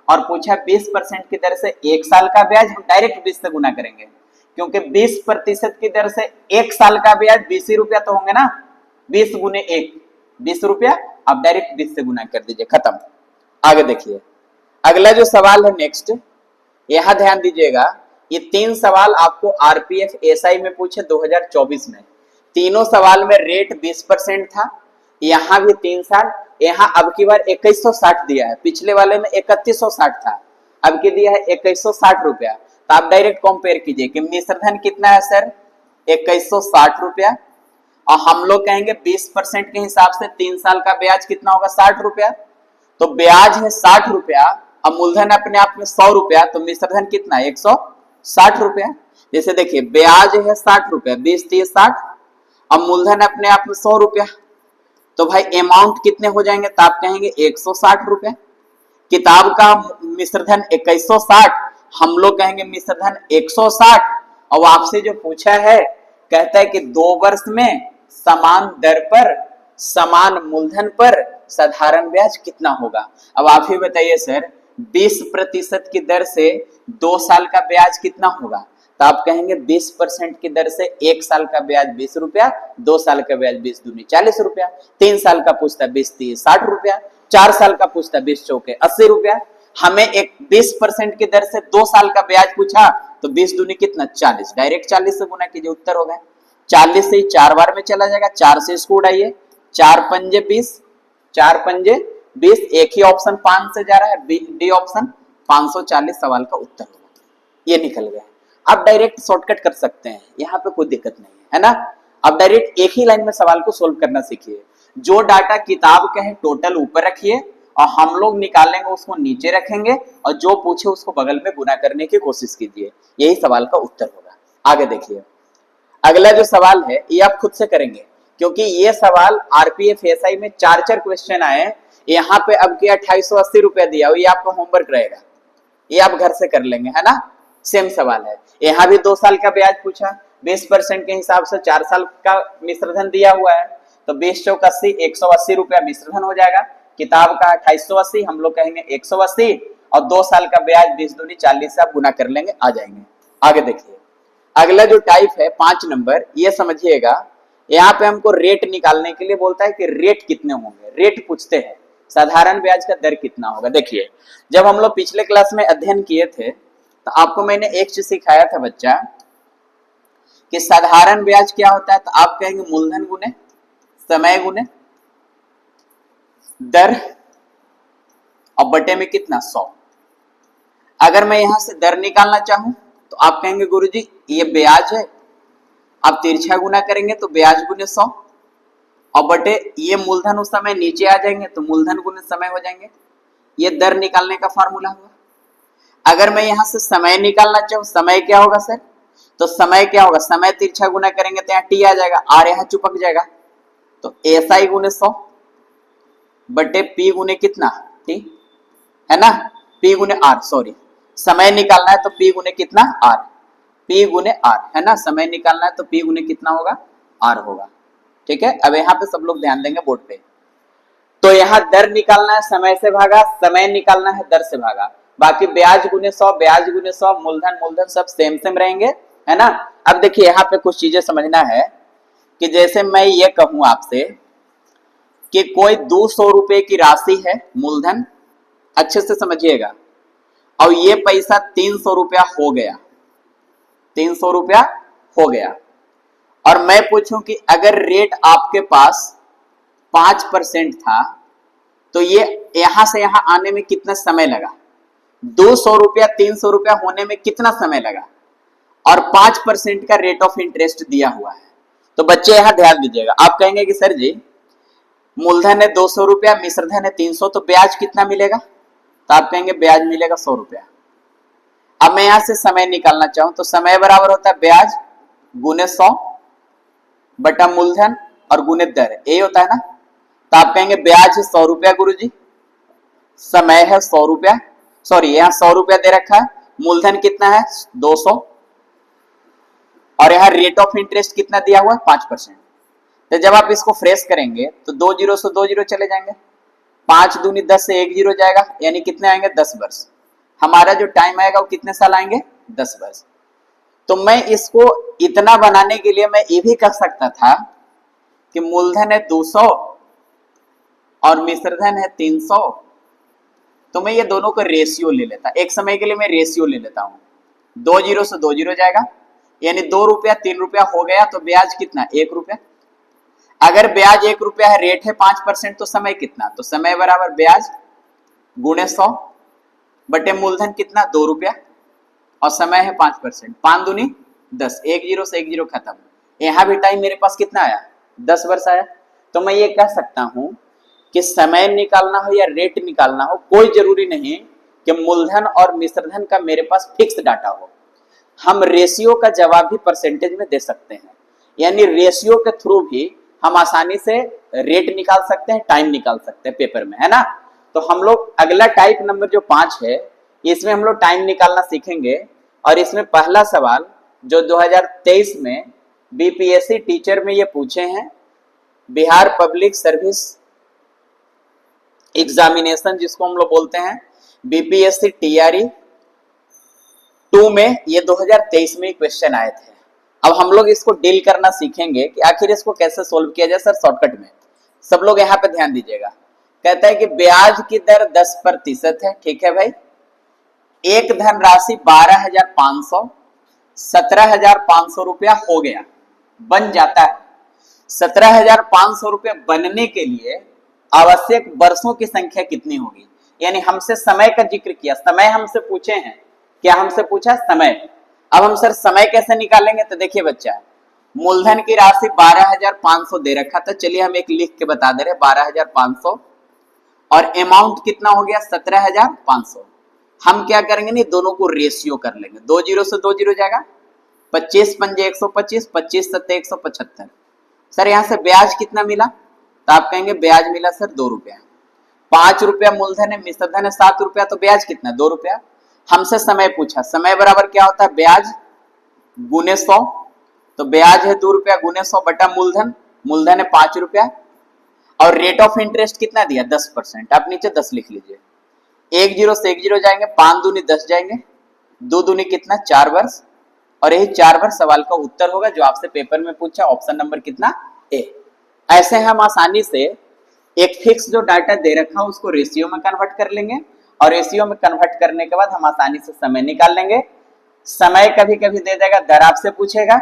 S1: और पूछा 20% की दर से एक साल का ब्याज, हम डायरेक्ट 20 से गुना करेंगे, क्योंकि 20% की दर से एक साल का ब्याज 20 रुपया तो होंगे ना, 20 गुने 1 20 रुपया, आप डायरेक्ट 20 से गुना कर दीजिए, खत्म। आगे देखिए अगला जो सवाल है नेक्स्ट, यहां ध्यान दीजिएगा। ये 3 सवाल आपको आरपीएफ एसआई में पूछे 2024 में, तीनों सवाल में रेट 20% था, यहां भी 3 साल, यहां अब की बार 2160 दिया है, पिछले वाले में 3160 था, अब की दिया है 2160 रुपया। तो आप डायरेक्ट कंपेयर कीजिए कि मिश्रधन कितना है सर 2160 रुपया, और हम लोग कहेंगे 20% के हिसाब से 3 साल का ब्याज कितना होगा 60 रुपया, तो ब्याज है 60 रुपया और मूलधन अपने आप में 100 रुपया, तो मिश्रधन कितना 160 रुपया। जैसे देखिए ब्याज है 60 रुपया, 20 30 60, और मूलधन अपने आप में 100 रुपया, तो भाई अमाउंट कितने हो जाएंगे, तो आप कहेंगे 160 रुपया। किताब का मिश्रधन 2160, हम लोग कहेंगे मिश्रधन 160, और आपसे जो पूछा है कहता है कि 2 वर्ष में समान दर पर समान मूलधन पर साधारण ब्याज कितना होगा। अब आप ही बताइए सर 20% की दर से 2 साल का ब्याज कितना होगा, तो आप कहेंगे 20% की दर से 1 साल का ब्याज 20 रुपया, 2 साल का ब्याज 20 दूनी 40 रुपया, 3 साल का पूछता 20 30 60 रुपया, 4 साल का पूछता 20 चौके 80 रुपया। हमें एक 20% की दर से 2 साल का ब्याज पूछा, तो 20 दूनी कितना 40, डायरेक्ट 40 से गुना कीजिए, उत्तर हो गया 40 से 4 बार में चला जाएगा, 4 से इसको उड़ाइए, 4 पंजे 20, 4 पंजे 20, एक ही ऑप्शन 5 से जा रहा है, डी ऑप्शन 540 सवाल का उत्तर होगा। ये निकल गया। आप डायरेक्ट शॉर्टकट कर सकते हैं, यहाँ पे कोई दिक्कत नहीं है ना। आप डायरेक्ट एक ही लाइन में सवाल को सोल्व करना सीखिए। जो डाटा किताब के हैं टोटल ऊपर रखिए, और हम लोग निकालेंगे उसको नीचे रखेंगे और जो पूछे उसको बगल में गुना करने की कोशिश कीजिए। यही सवाल का उत्तर होगा। आगे देखिए, अगला जो सवाल है ये आप खुद से करेंगे, क्योंकि ये सवाल आरपीएफ एसआई में 4 क्वेश्चन आए। यहाँ पे अब के 2880 रुपया दिया हुआ, ये आपका होमवर्क रहेगा, ये आप घर से कर लेंगे, है ना। सेम सवाल है, यहाँ भी 2 साल का ब्याज पूछा, 20% के हिसाब से 4 साल का मिश्रधन दिया हुआ है, तो 20 चौक 80, 180 रुपया मिश्रधन हो जाएगा। किताब का 2880, हम लोग कहेंगे 180, और 2 साल का ब्याज 20 दूनी 40 से आप गुना कर लेंगे, आ जाएंगे। आगे देखिए, अगला जो टाइप है 5 नंबर, ये समझिएगा। यहाँ पे हमको रेट निकालने के लिए बोलता है कि रेट कितने होंगे, रेट पूछते हैं, साधारण ब्याज का दर कितना होगा। देखिए, जब हम लोग पिछले क्लास में अध्ययन किए थे तो आपको मैंने एक चीज सिखाया था बच्चा, कि साधारण ब्याज क्या होता है, तो आप कहेंगे मूलधन गुने समय गुने दर और बटे में कितना 100। अगर मैं यहां से दर निकालना चाहूं तो आप कहेंगे गुरुजी ये ब्याज है, आप तिरछा गुना करेंगे तो ब्याज गुने 100, और बटे ये मूलधन उस समय नीचे आ जाएंगे तो मूलधन गुने समय हो जाएंगे। ये दर निकालने का फॉर्मूला हुआ। अगर मैं यहां से समय निकालना चाहूं, समय क्या होगा सर, तो समय क्या होगा, समय तिरछा गुना करेंगे तो यहाँ टी आ जाएगा, आर यहाँ चुपक जाएगा, तो एसआई गुने 100 बटे पी गुने कितना टी, है ना, पी गुने आर, सॉरी समय निकालना है तो पी गुने कितना आर, पी गुने आर, है ना, समय निकालना है तो पी गुने कितना होगा आर होगा। ठीक है, अब यहाँ पे सब लोग ध्यान देंगे बोर्ड पे। तो यहाँ दर निकालना है समय से भागा, समय निकालना है दर से भागा, बाकी ब्याज गुने 100, ब्याज गुने 100, मूलधन मूलधन सब सेम सेम रहेंगे, है ना। अब देखिए यहाँ पे कुछ चीजें समझना है, कि जैसे मैं ये कहूं आपसे कि कोई 200 रुपए की राशि है मूलधन, अच्छे से समझिएगा, और ये पैसा 300 रुपया हो गया, 300 रुपया हो गया, और मैं पूछूं कि अगर रेट आपके पास 5% था तो ये यहां से यहां आने में कितना समय लगा, 200 रुपया 300 रुपया होने में कितना समय लगा, और 5% का रेट ऑफ इंटरेस्ट दिया हुआ है। तो बच्चे यहां ध्यान दीजिएगा, आप कहेंगे कि सर जी मूलधन है 200 रुपया, मिश्रधन है 300, तो ब्याज कितना मिलेगा, तो आप कहेंगे ब्याज मिलेगा 100 रुपया। अब मैं यहां से समय निकालना चाहूं तो समय बराबर होता है ब्याज गुने 100 बटा मूलधन और गुने दर, यही होता है ना। तो आप कहेंगे ब्याज है 100 रुपया गुरुजी, समय है 100 रुपया, सॉरी यहाँ 100 रुपया दे रखा है, मूलधन कितना है 200, और यहाँ रेट ऑफ इंटरेस्ट कितना दिया हुआ है 5%। तो जब आप इसको फ्रेश करेंगे तो 2 जीरो से 2 जीरो चले जाएंगे, 5 दूनी 10 से 1 जीरो जाएगा, यानी कितने आएंगे 10 वर्ष। हमारा जो टाइम आएगा वो कितने साल आएंगे 10 वर्ष। तो मैं इसको इतना बनाने के लिए मैं ये भी कह सकता था कि मूलधन है 200 और मिश्रधन है 300, तो मैं ये दोनों का रेशियो ले लेता, एक समय के लिए मैं रेशियो ले लेता हूं, 2 जीरो से 2 जीरो जाएगा, यानी 2 रुपया 3 रुपया हो गया, तो ब्याज कितना 1 रुपया। अगर ब्याज 1 रुपया है, रेट है 5%, तो समय कितना, तो समय बराबर ब्याज गुणे 100 बटे मूलधन कितना 2 रुपया, और समय है 5%, 5 दूनी 10, 1 जीरो से 1 जीरो खत्म। यहां भी टाइम मेरे पास कितना आया 10 वर्ष आया। तो मैं ये कह सकता हूं कि समय निकालना हो या रेट निकालना हो, कोई जरूरी नहीं कि मूलधन और मिश्रधन का मेरे पास फिक्स डाटा हो, हम रेशियो का जवाब भी परसेंटेज में दे सकते हैं, यानी रेशियो के थ्रू भी हम आसानी से रेट निकाल सकते हैं, टाइम निकाल सकते हैं पेपर में, है ना। तो हम लोग अगला टाइप नंबर जो 5 है, इसमें हम लोग टाइम निकालना सीखेंगे, और इसमें पहला सवाल जो 2023 में बीपीएससी टीचर में ये पूछे हैं, बिहार पब्लिक सर्विस एग्जामिनेशन जिसको हम लोग बोलते हैं, बीपीएससी टीआरई 2 में ये 2023 में क्वेश्चन आए थे। अब हम लोग इसको डील करना सीखेंगे कि आखिर इसको कैसे सोल्व किया जाए। सर शॉर्टकट में सब लोग यहाँ पे ध्यान दीजिएगा, कहता है कि ब्याज की दर 10% है, ठीक है भाई, एक धनराशि 12,500, 17,500 रुपया हो गया, बन जाता है। 17,500 रुपया बनने के लिए आवश्यक वर्षों की संख्या कितनी होगी, यानी हमसे समय का जिक्र किया, समय हमसे पूछे हैं, क्या हमसे पूछा समय। अब हम सर समय कैसे निकालेंगे, तो देखिए बच्चा, मूलधन की राशि 12,500 दे रखा था, चलिए हम एक लिख के बता दे रहे 12,500, और अमाउंट कितना हो गया 17,500। हम क्या करेंगे नहीं, दोनों को रेशियो कर लेंगे, 2 जीरो से 2 जीरो जाएगा, 25 पंजे 125, 25 सत्ते 175। सर यहाँ से ब्याज कितना मिला, तो आप कहेंगे ब्याज मिला सर 2 रुपया। 5 रुपया मूलधन है, मिश्रधन है 7 रुपया, तो ब्याज कितना 2 रुपया। हमसे समय पूछा, समय बराबर क्या होता है ब्याज गुने 100, तो ब्याज है 2 रुपया गुने 100 बटा मूलधन, मूलधन है 5 रुपया, और रेट ऑफ इंटरेस्ट कितना दिया 10%। आप नीचे 10 लिख लीजिए, 1 जीरो से 1 जीरो जाएंगे, 5 दूनी 10 जाएंगे, 2 दूनी कितना 4 वर्ष, और यही 4 वर्ष सवाल का उत्तर होगा जो आपसे पेपर में पूछा, ऑप्शन नंबर कितना ए। ऐसे हम आसानी से एक फिक्स जो डाटा दे रखा है उसको रेशियो में कन्वर्ट कर लेंगे, और रेशियो में कन्वर्ट करने के बाद हम आसानी से समय निकाल लेंगे। समय कभी कभी दे देगा, दर आपसे पूछेगा,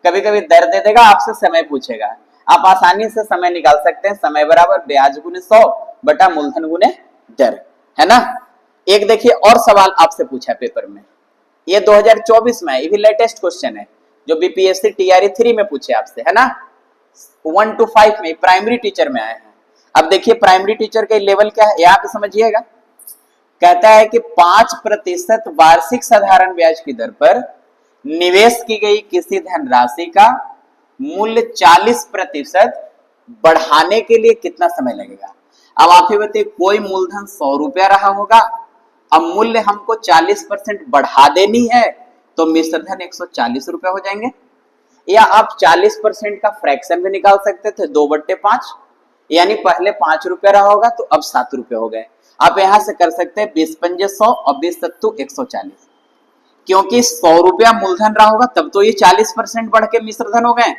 S1: कभी कभी दर दे देगा, आपसे समय पूछेगा, आप आसानी से समय निकाल सकते हैं। समय बराबर ब्याज गुने 100 बटा मूलधन गुने दर, है ना। एक देखिए और सवाल आपसे पूछा है पेपर में, ये 2024 में, ये भी लेटेस्ट क्वेश्चन है जो बीपीएससी टीआरई 3 में पूछे आपसे, है ना, 1 to 5 में, प्राइमरी टीचर में आए हैं। अब देखिए प्राइमरी टीचर का लेवल क्या है, यहाँ पे समझिएगा। कहता है कि 5% वार्षिक साधारण ब्याज की दर पर निवेश की गई किसी धनराशि का मूल्य 40% बढ़ाने के लिए कितना समय लगेगा। अब आप ही बताइए, कोई मूलधन 100 रुपया रहा होगा, अब मूल्य हमको 40% बढ़ा देनी है, तो मिश्रधन 140 रुपया हो जाएंगे। या आप 40% का फ्रैक्शन भी निकाल सकते थे, 2/5, यानी पहले 5 रुपया रहा होगा तो अब 7 रुपये हो गए। आप यहां से कर सकते हैं 20 पंजे 100 और 20 सत्तू 140, क्योंकि 100 रुपया मूलधन रहा होगा तब तो ये 40% बढ़ के मिश्रधन हो गए,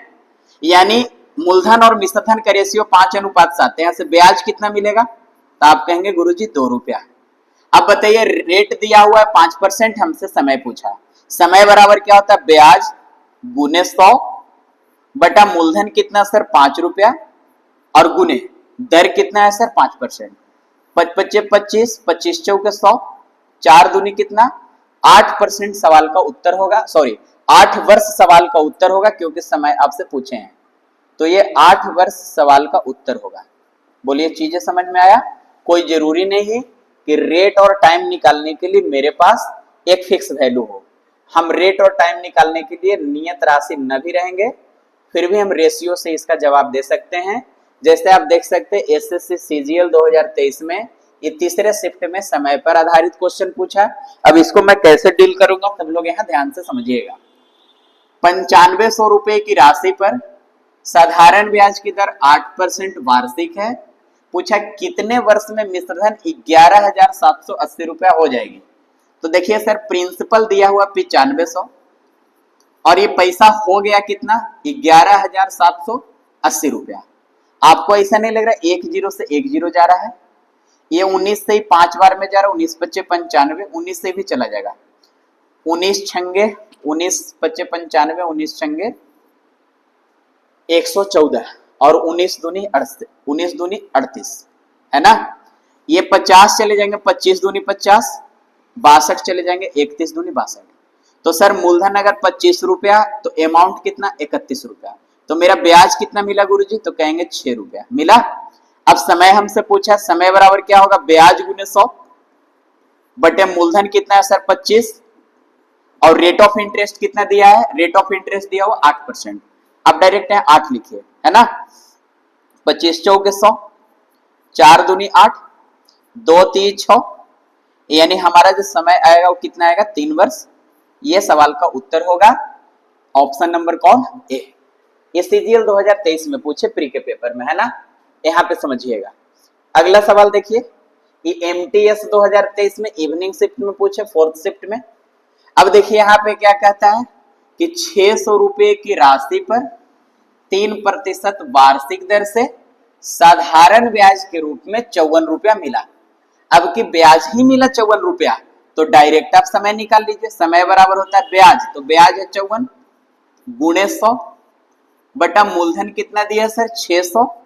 S1: यानी मूलधन और मिश्रधन का रेशियो 5:7। यहाँ से ब्याज कितना मिलेगा, तो आप कहेंगे गुरुजी 2 रुपया। अब बताइए रेट दिया हुआ है 5%, हमसे समय पूछा, समय बराबर क्या होता है ब्याज गुने 100 बटा मूलधन कितना सर 5 रुपया, और गुने दर कितना है सर 5%। 5 25 25 चौके 100, 4 दूनी कितना 8% सवाल का उत्तर होगा, सॉरी 8 वर्ष सवाल का उत्तर होगा, क्योंकि समय आपसे पूछे हैं, तो ये 8 वर्ष सवाल का उत्तर होगा। बोलिए चीजें समझ में आया। कोई जरूरी नहीं है कि रेट और टाइम निकालने के लिए मेरे पास एक फिक्स वैल्यू हो, हम रेट और टाइम निकालने के लिए नियत राशि न भी रहेंगे, फिर भी हम रेशियो से इसका जवाब दे सकते हैं। जैसे आप देख सकते हैं एसएससी सीजीएल 2023 में ये तीसरे शिफ्ट में समय पर आधारित क्वेश्चन पूछा। अब इसको मैं कैसे डील करूंगा सब लोग यहाँ ध्यान से समझिएगा। 9500 रुपए की राशि पर साधारण ब्याज की दर 8% वार्षिक है। पूछा कितने वर्ष में मिश्रधन 11,780 रुपया हो जाएगी। तो देखिए सर प्रिंसिपल दिया हुआ 9500 और ये पैसा हो गया कितना 11,780 रुपया। आपको ऐसा नहीं लग रहा 1 जीरो से 1 जीरो जा रहा है, ये 19 से ही 5 बार में जा रहा है, 19 पच्चे 95, 19 से भी चला जाएगा, 19 छंगे 19 पच्चे 95, 19 छंगे 114 और 19 दूनी 38 है ना। ये 50 चले जाएंगे, 25 दूनी 50, 62 चले जाएंगे, 31 दूनी 62। तो सर मूलधन अगर 25 रुपया तो अमाउंट कितना 31 रुपया, तो मेरा ब्याज कितना मिला गुरुजी, तो कहेंगे 6 रुपया मिला। अब समय हमसे पूछा, समय बराबर क्या होगा ब्याज गुने 100 बटे मूलधन कितना है सर 25, और रेट ऑफ इंटरेस्ट कितना दिया है, रेट ऑफ इंटरेस्ट दिया हुआ 8%। अब डायरेक्ट है 8 लिखिए, है ना। 25 चौके 100, 4 दूनी 8, 2 3 6, यानी हमारा जो समय आएगा वो कितना आएगा 3 वर्ष। ये सवाल का उत्तर होगा ऑप्शन नंबर कौन ए। ये सीजीएल 2023 में पूछे प्री के पेपर में, है ना, यहाँ पे समझिएगा। अगला सवाल देखिए, ये एमटीएस 2023 में इवनिंग शिफ्ट में पूछे, 4th शिफ्ट में। अब देखिए यहाँ पे क्या कहता है कि 600 रुपए की राशि पर 3% वार्षिक दर से साधारण ब्याज के रूप में 54 रुपया मिला। अब की ब्याज ही मिला 54 रुपया, तो डायरेक्ट आप समय निकाल लीजिए। समय बराबर होता है ब्याज, तो ब्याज है 54 गुणे 100 बटा मूलधन कितना दिया सर 600,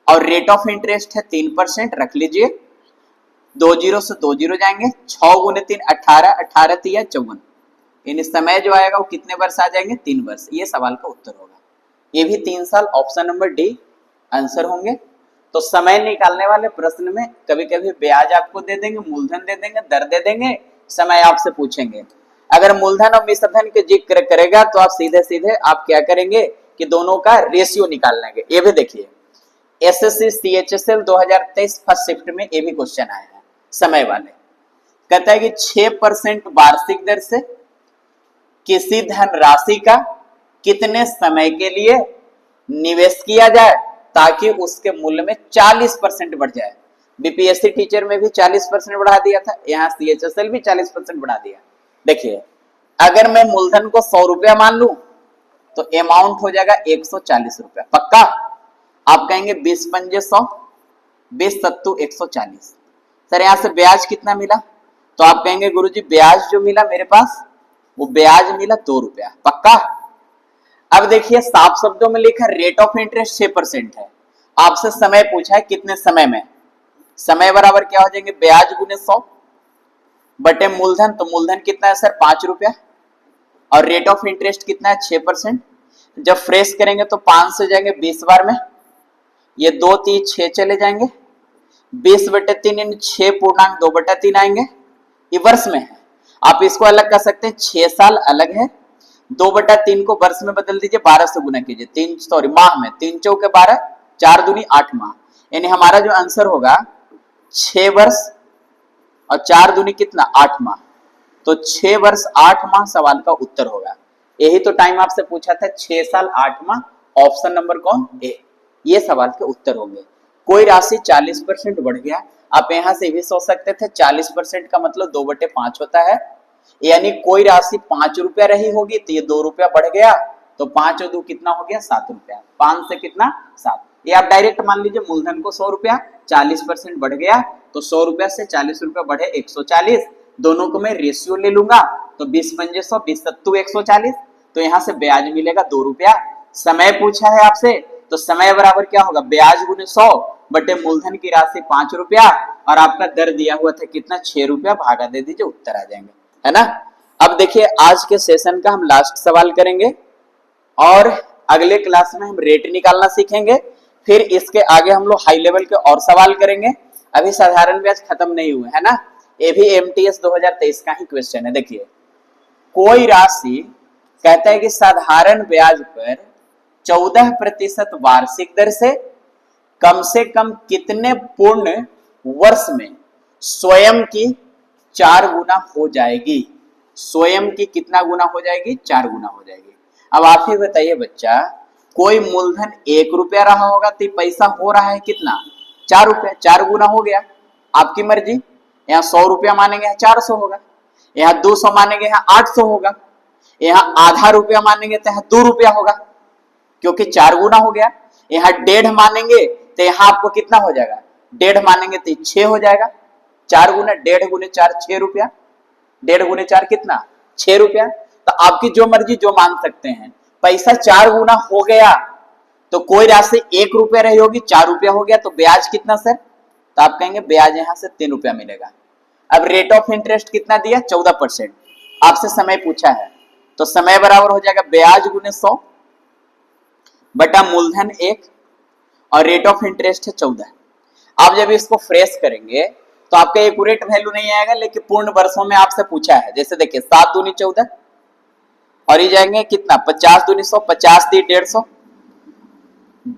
S1: और रेट ऑफ इंटरेस्ट है 3%, रख लीजिए। 2 जीरो से 2 जीरो जाएंगे, 6 गुने 3 18, 18 3 54, यानी समय जो आएगा वो कितने वर्ष आ जाएंगे 3 वर्ष। ये सवाल का उत्तर होगा, ये भी 3 साल, ऑप्शन नंबर डी आंसर होंगे। तो समय निकालने वाले प्रश्न में कभी कभी ब्याज आपको दे देंगे, मूलधन दे देंगे, दर दे देंगे, समय आपसे पूछेंगे। अगर मूलधन और मिश्रधन के जिक्र करेगा तो आप सीधे सीधे आप क्या करेंगे कि दोनों का रेशियो निकाल लेंगे। ये भी देखिए एसएससी सीएचएसएल 2023 फर्स्ट शिफ्ट में ये भी क्वेश्चन आया है समय वाले। कहता है कि 6% वार्षिक दर से किसी धन राशि का कितने समय के लिए निवेश किया जाए ताकि उसके मूल्य में 40% बढ़ जाए। बीपीएससी टीचर में भी 40% बढ़ा दिया था, यहाँ सीएचएसएल भी 40% बढ़ा दिया। देखिए अगर मैं मूलधन को 100 रुपया मान लू तो अमाउंट हो जाएगा 140 रुपया। पक्का? आप कहेंगे 20 पंजे 100, 20 सत्तू 140। सर यहाँ से ब्याज कितना मिला? तो आप कहेंगे गुरुजी ब्याज जो मिला मेरे पास वो ब्याज मिला 2 रुपया। पक्का? अब देखिए साफ शब्दों में लिखा रेट ऑफ इंटरेस्ट 6% है। आपसे समय पूछा है कितने समय में। समय बराबर क्या हो जाएंगे ब्याज गुने 100 बटे मूलधन। तो मूलधन कितना है सर 5 रुपया और रेट ऑफ इंटरेस्ट कितना है 6%। जब फ्रेश करेंगे तो 5 से जाएंगे 20 बार में, ये 2 3 6 चले जाएंगे, 20 बटे 3 इन 6 पूर्णांक 2 बटा 3 आएंगे। ये वर्ष में है, आप इसको अलग कर सकते हैं, 6 साल अलग है, 2 बटा 3 को वर्ष में बदल दीजिए, 12 से गुना कीजिए, 3 माह में, 3 चौके 12, 4 दूनी 8 माह। यानी हमारा जो आंसर होगा 6 वर्ष और 4 दूनी कितना 8 माह। तो 6 वर्ष 8 माह सवाल का उत्तर होगा। यही तो टाइम आपसे पूछा था 6 साल 8 माह, ऑप्शन नंबर कौन ए। ये सवाल के उत्तर होंगे। कोई राशि 40% बढ़ गया, आप यहां से भी सोच सकते थे 40% का मतलब 2/5 होता है, यानी कोई राशि 5 रुपया रही होगी तो ये 2 रुपया बढ़ गया, तो 5 और 2 कितना हो गया 7 रुपया, 5 से कितना 7। ये आप डायरेक्ट मान लीजिए मूलधन को 100 रुपया, 40% बढ़ गया तो 100 रुपया से 40 रुपया बढ़े 140, दोनों को मैं रेशियो ले लूंगा तो 20 पंजे 100, 20 सत्तू 140, तो यहाँ से ब्याज मिलेगा 2 रुपया। समय पूछा है आपसे तो समय बराबर क्या होगा ब्याज गुने 100 बटे मूलधन की राशि 5 रुपया और आपका दर दिया हुआ था कितना 6 रुपया, भागा दे दीजिए उत्तर आ जाएंगे, है ना। अब देखिए आज के सेशन का हम लास्ट सवाल करेंगे और अगले क्लास में हम रेट निकालना सीखेंगे, फिर इसके आगे हम लोग हाई लेवल के और सवाल करेंगे। अभी साधारण ब्याज खत्म नहीं हुए, है ना, ये भी एमटीएस 2023 का ही क्वेश्चन है। देखिए कोई राशि कहता है कि साधारण ब्याज पर 14% वार्षिक दर से कम कितने पूर्ण वर्ष में स्वयं की 4 गुना हो जाएगी। स्वयं की कितना गुना हो जाएगी 4 गुना हो जाएगी। अब आप ही बताइए बच्चा, कोई मूलधन 1 रुपया रहा होगा तो पैसा हो रहा है कितना 4 रुपया, 4 गुना हो गया। आपकी मर्जी, यहाँ 100 रुपया मानेंगे यहाँ 400 होगा, यहाँ 200 मानेंगे यहाँ 800 होगा, यहाँ आधा रुपया मानेंगे तो यहाँ 2 रुपया होगा क्योंकि 4 गुना हो गया। यहाँ 1.5 मानेंगे तो यहाँ आपको कितना हो जाएगा 1.5 मानेंगे तो 6 हो जाएगा। 4 गुना 1.5 गुने 4 6 रुपया, 1.5 गुने 4 कितना 6 रुपया। तो आपकी जो मर्जी जो मान सकते हैं, पैसा 4 गुना हो गया तो कोई राशि 1 रुपया रही होगी 4 रुपया हो गया, तो ब्याज कितना सर, तो आप कहेंगे ब्याज यहां से 3 रुपया मिलेगा। अब रेट ऑफ इंटरेस्ट कितना दिया 14%, आपसे समय पूछा है तो समय बराबर हो जाएगा ब्याज गुने 100 बटा मूलधन 1 और रेट ऑफ इंटरेस्ट है 14। आप जब इसको फ्रेश करेंगे तो आपका एक्यूरेट वैल्यू नहीं आएगा, लेकिन पूर्ण वर्षों में आपसे पूछा है। जैसे देखिए 7 दूनी 14 और ये जाएंगे कितना 50 दूनी 100, 50 दी 150,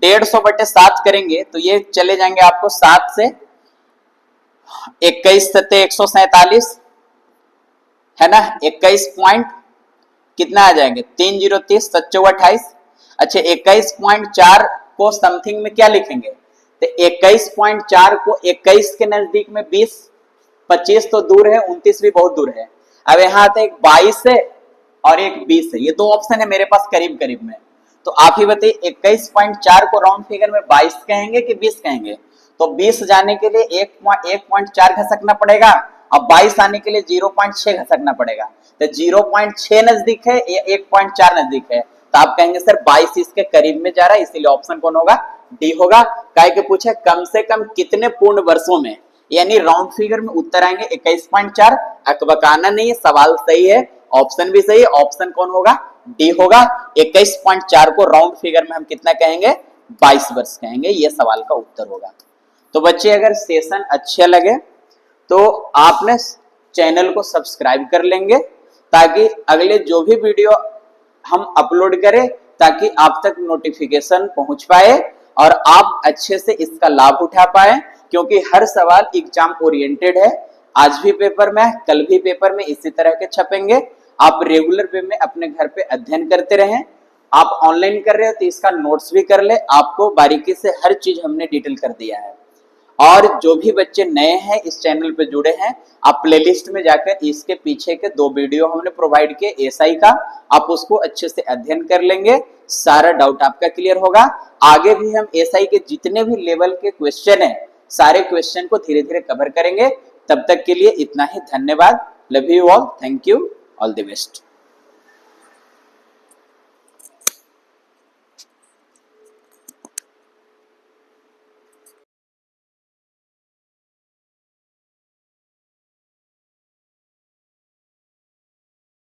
S1: 150 बटे 7 करेंगे तो ये चले जाएंगे आपको 7 से 21 सत्ते 147, है ना, 21 पॉइंट कितना आ जाएंगे 3 0 30 7 28। अच्छा 21.4 को समथिंग में क्या लिखेंगे, तो 21.4 को 21 के नजदीक में 20, 25 तो दूर है, 29 भी बहुत दूर है। अब यहाँ आता है एक 22 है और एक 20 है, ये 2 ऑप्शन है मेरे पास करीब करीब में। तो आप ही बताइए 21.4 को राउंड फिगर में 22 कहेंगे कि 20 कहेंगे। तो 20 जाने के लिए 1.4 घसकना पड़ेगा और 22 आने के लिए 0.6 घसकना पड़ेगा। तो 0.6 नजदीक है, 1.4 नजदीक है, तो आप कहेंगे सर 22 इसके करीब में जा रहा है, इसीलिए ऑप्शन कौन होगा डी होगा। काहे के पूछे कम से कम कितने पूर्ण वर्षों में, यानी राउंड फिगर में उत्तर आएंगे 21.4। अकबकाना नहीं है, सवाल सही है, ऑप्शन भी सही है, ऑप्शन कौन होगा डी होगा। 21.4 को राउंड फिगर में हम कितना कहेंगे 22 वर्ष कहेंगे, ये सवाल का उत्तर होगा। तो बच्चे अगर सेशन अच्छे लगे तो आपने चैनल को सब्सक्राइब कर लेंगे, ताकि अगले जो भी वीडियो हम अपलोड करें ताकि आप तक नोटिफिकेशन पहुंच पाए और आप अच्छे से इसका लाभ उठा पाए, क्योंकि हर सवाल एग्जाम ओरिएंटेड है। आज भी पेपर में, कल भी पेपर में इसी तरह के छपेंगे। आप रेगुलर वे में अपने घर पे अध्ययन करते रहें। आप ऑनलाइन कर रहे हो तो इसका नोट्स भी कर ले, आपको बारीकी से हर चीज हमने डिटेल कर दिया है। और जो भी बच्चे नए हैं इस चैनल पे जुड़े हैं, आप प्लेलिस्ट में जाकर इसके पीछे के 2 वीडियो हमने प्रोवाइड किए एसआई का, आप उसको अच्छे से अध्ययन कर लेंगे, सारा डाउट आपका क्लियर होगा। आगे भी हम एसआई के जितने भी लेवल के क्वेश्चन है, सारे क्वेश्चन को धीरे धीरे कवर करेंगे। तब तक के लिए इतना ही, धन्यवाद। Love you all, thank you, all the best.